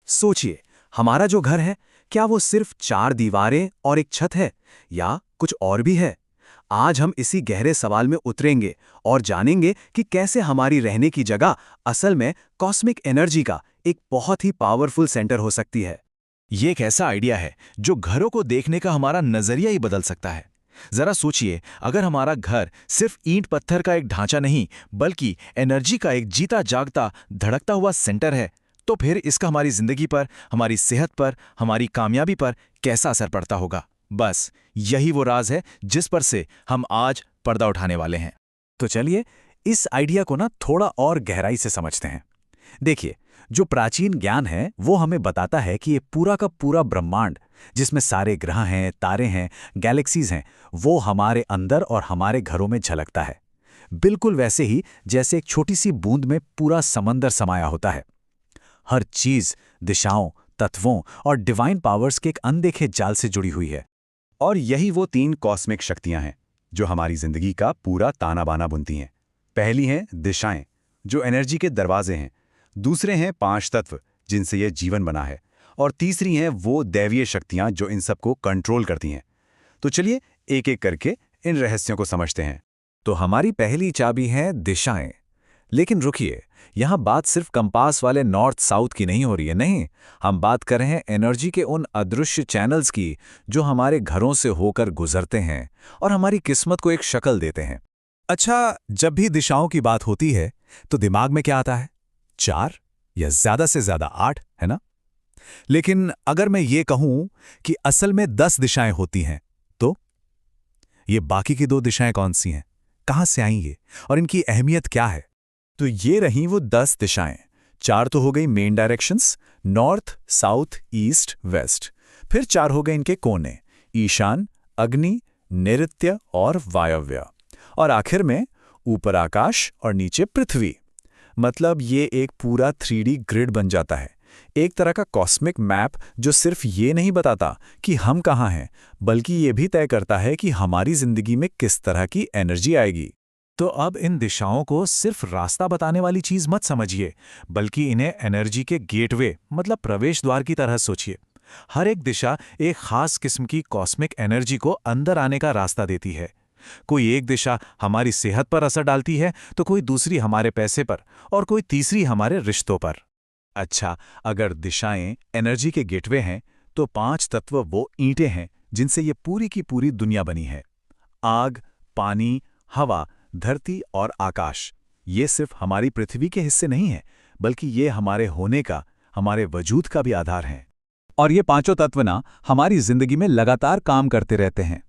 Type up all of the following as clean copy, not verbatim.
सोचिए, हमारा जो घर है, क्या वो सिर्फ चार दीवारें और एक छत है, या कुछ और भी है? आज हम इसी गहरे सवाल में उतरेंगे और जानेंगे कि कैसे हमारी रहने की जगह असल में कॉस्मिक एनर्जी का एक बहुत ही पावरफुल सेंटर हो सकती है। ये एक ऐसा आइडिया है जो घरों को देखने का हमारा नजरिया ही बदल सकता है। जरा सोचिए, अगर हमारा घर सिर्फ ईंट पत्थर का एक ढांचा नहीं बल्कि एनर्जी का एक जीता जागता धड़कता हुआ सेंटर है, तो फिर इसका हमारी जिंदगी पर, हमारी सेहत पर, हमारी कामयाबी पर कैसा असर पड़ता होगा। बस यही वो राज है जिस पर से हम आज पर्दा उठाने वाले हैं। तो चलिए, इस आइडिया को थोड़ा और गहराई से समझते हैं। देखिए, जो प्राचीन ज्ञान है वो हमें बताता है कि ये पूरा का पूरा ब्रह्मांड, जिसमें सारे ग्रह हैं, तारे हैं, गैलेक्सीज हैं, वो हमारे अंदर और हमारे घरों में झलकता है। बिल्कुल वैसे ही जैसे एक छोटी सी बूंद में पूरा समंदर समाया होता है। हर चीज दिशाओं, तत्वों और डिवाइन पावर्स के एक अनदेखे जाल से जुड़ी हुई है। और यही वो तीन कॉस्मिक शक्तियां हैं जो हमारी जिंदगी का पूरा ताना बाना बुनती हैं। पहली हैं दिशाएं, जो एनर्जी के दरवाजे हैं। दूसरे हैं पांच तत्व, जिनसे ये जीवन बना है। और तीसरी हैं वो दैवीय शक्तियां जो इन सबको कंट्रोल करती हैं। तो चलिए एक एक करके इन रहस्यों को समझते हैं। तो हमारी पहली चाबी है दिशाएं। लेकिन रुकिए, यहां बात सिर्फ कंपास वाले नॉर्थ साउथ की नहीं हो रही है। नहीं, हम बात कर रहे हैं एनर्जी के उन अदृश्य चैनल्स की जो हमारे घरों से होकर गुजरते हैं और हमारी किस्मत को एक शक्ल देते हैं। अच्छा, जब भी दिशाओं की बात होती है तो दिमाग में क्या आता है? 4 या ज्यादा से ज्यादा 8, है ना? लेकिन अगर मैं ये कहूं कि असल में 10 दिशाएं होती हैं, तो ये बाकी की 2 दिशाएं कौन सी हैं? कहां से आई ये और इनकी अहमियत क्या है? तो ये रही वो 10 दिशाएं। 4 तो हो गई main directions, north, south, east, west. फिर 4 हो गए इनके कोने, ईशान, अग्नि, नैऋत्य और वायव्य। और आखिर में ऊपर आकाश और नीचे पृथ्वी। मतलब ये एक पूरा 3D ग्रिड बन जाता है, एक तरह का कॉस्मिक मैप जो सिर्फ ये नहीं बताता कि हम कहाँ हैं, बल्कि ये भी तय करता है कि हमारी जिंदगी में किस तरह की एनर्जी आएगी। तो अब इन दिशाओं को सिर्फ रास्ता बताने वाली चीज मत समझिए, बल्कि इन्हें एनर्जी के गेटवे मतलब प्रवेश द्वार की तरह सोचिए। हर एक दिशा एक खास किस्म की कॉस्मिक एनर्जी को अंदर आने का रास्ता देती है। कोई एक दिशा हमारी सेहत पर असर डालती है, तो कोई दूसरी हमारे पैसे पर और कोई तीसरी हमारे रिश्तों पर। अच्छा, अगर दिशाएं एनर्जी के गेटवे हैं, तो 5 तत्व वो ईंटें हैं जिनसे ये पूरी की पूरी दुनिया बनी है। आग, पानी, हवा, धरती और आकाश। ये सिर्फ हमारी पृथ्वी के हिस्से नहीं हैं, बल्कि ये हमारे होने का, हमारे वजूद का भी आधार हैं। और ये पांचों तत्व हमारी जिंदगी में लगातार काम करते रहते हैं।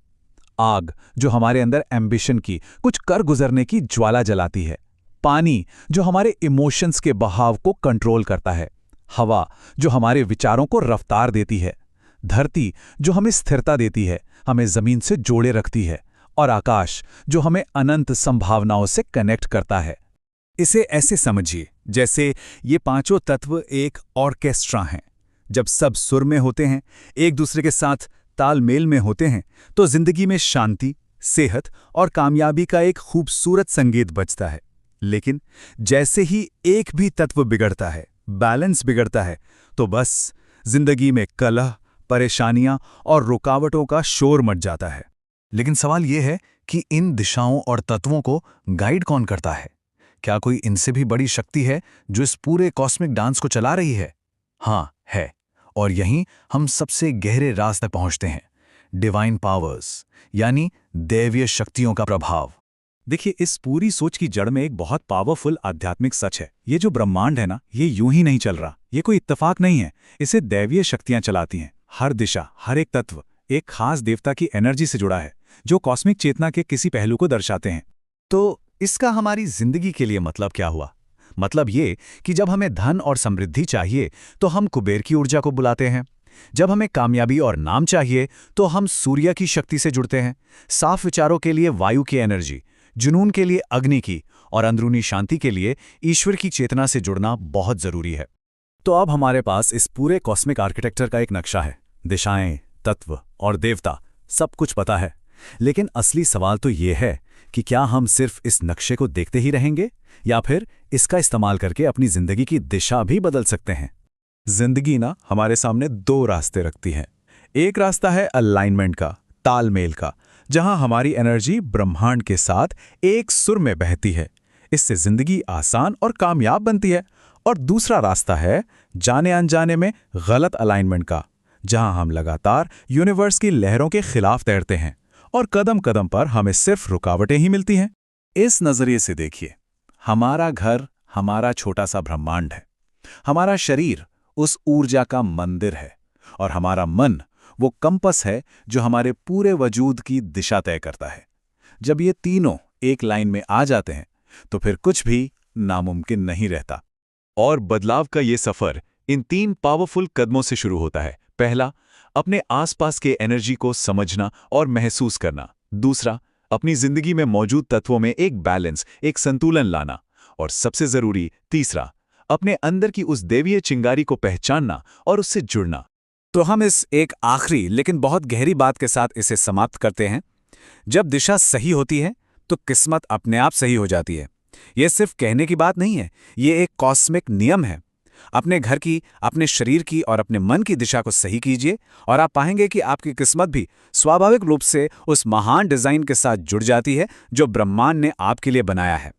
आग, जो हमारे अंदर एम्बिशन की, कुछ कर गुजरने की ज्वाला जलाती है। पानी, जो हमारे इमोशंस के बहाव को कंट्रोल करता है। हवा, जो हमारे विचारों को रफ्तार देती है। धरती, जो हमें स्थिरता देती है, हमें जमीन से जोड़े रखती है। और आकाश, जो हमें अनंत संभावनाओं से कनेक्ट करता है। इसे ऐसे समझिए जैसे ये पांचों तत्व एक ऑर्केस्ट्रा हैं। जब सब सुर में होते हैं, एक दूसरे के साथ तालमेल में होते हैं, तो जिंदगी में शांति, सेहत और कामयाबी का एक खूबसूरत संगीत बजता है। लेकिन जैसे ही एक भी तत्व बिगड़ता है, बैलेंस बिगड़ता है, तो बस जिंदगी में कलह, परेशानियां और रुकावटों का शोर मच जाता है। लेकिन सवाल यह है कि इन दिशाओं और तत्वों को गाइड कौन करता है? क्या कोई इनसे भी बड़ी शक्ति है जो इस पूरे कॉस्मिक डांस को चला रही है? हाँ, है। और यहीं हम सबसे गहरे राज तक पहुंचते हैं, डिवाइन पावर्स, यानी दैवीय शक्तियों का प्रभाव। देखिए, इस पूरी सोच की जड़ में एक बहुत पावरफुल आध्यात्मिक सच है। ये जो ब्रह्मांड है ये यूं ही नहीं चल रहा, ये कोई इत्तेफाक नहीं है। इसे दैवीय शक्तियां चलाती हैं। हर दिशा, हर एक तत्व एक खास देवता की एनर्जी से जुड़ा है, जो कॉस्मिक चेतना के किसी पहलू को दर्शाते हैं। तो इसका हमारी जिंदगी के लिए मतलब क्या हुआ? मतलब ये कि जब हमें धन और समृद्धि चाहिए तो हम कुबेर की ऊर्जा को बुलाते हैं। जब हमें कामयाबी और नाम चाहिए तो हम सूर्य की शक्ति से जुड़ते हैं। साफ विचारों के लिए वायु की एनर्जी, जुनून के लिए अग्नि की और अंदरूनी शांति के लिए ईश्वर की चेतना से जुड़ना बहुत जरूरी है। तो अब हमारे पास इस पूरे कॉस्मिक आर्किटेक्चर का एक नक्शा है। दिशाएं, तत्व और देवता, सब कुछ पता है। लेकिन असली सवाल तो ये है कि क्या हम सिर्फ इस नक्शे को देखते ही रहेंगे, या फिर इसका इस्तेमाल करके अपनी जिंदगी की दिशा भी बदल सकते हैं? जिंदगी ना हमारे सामने दो रास्ते रखती है। एक रास्ता है अलाइनमेंट का, तालमेल का, जहां हमारी एनर्जी ब्रह्मांड के साथ एक सुर में बहती है। इससे जिंदगी आसान और कामयाब बनती है। और दूसरा रास्ता है जाने अनजाने में गलत अलाइनमेंट का, जहां हम लगातार यूनिवर्स की लहरों के खिलाफ तैरते हैं और कदम कदम पर हमें सिर्फ रुकावटें ही मिलती हैं। इस नजरिए से देखिए, हमारा घर हमारा छोटा सा ब्रह्मांड है, हमारा शरीर उस ऊर्जा का मंदिर है, और हमारा मन वो कंपस है जो हमारे पूरे वजूद की दिशा तय करता है। जब ये तीनों एक लाइन में आ जाते हैं तो फिर कुछ भी नामुमकिन नहीं रहता। और बदलाव का ये सफर इन 3 पावरफुल कदमों से शुरू होता है। पहला, अपने आसपास के एनर्जी को समझना और महसूस करना। दूसरा, अपनी जिंदगी में मौजूद तत्वों में एक बैलेंस, एक संतुलन लाना। और सबसे जरूरी तीसरा, अपने अंदर की उस दैवीय चिंगारी को पहचानना और उससे जुड़ना। तो हम इस एक आखिरी लेकिन बहुत गहरी बात के साथ इसे समाप्त करते हैं। जब दिशा सही होती है तो किस्मत अपने आप सही हो जाती है। यह सिर्फ कहने की बात नहीं है, ये एक कॉस्मिक नियम है। अपने घर की, अपने शरीर की और अपने मन की दिशा को सही कीजिए और आप पाएंगे कि आपकी किस्मत भी स्वाभाविक रूप से उस महान डिजाइन के साथ जुड़ जाती है जो ब्रह्मांड ने आपके लिए बनाया है।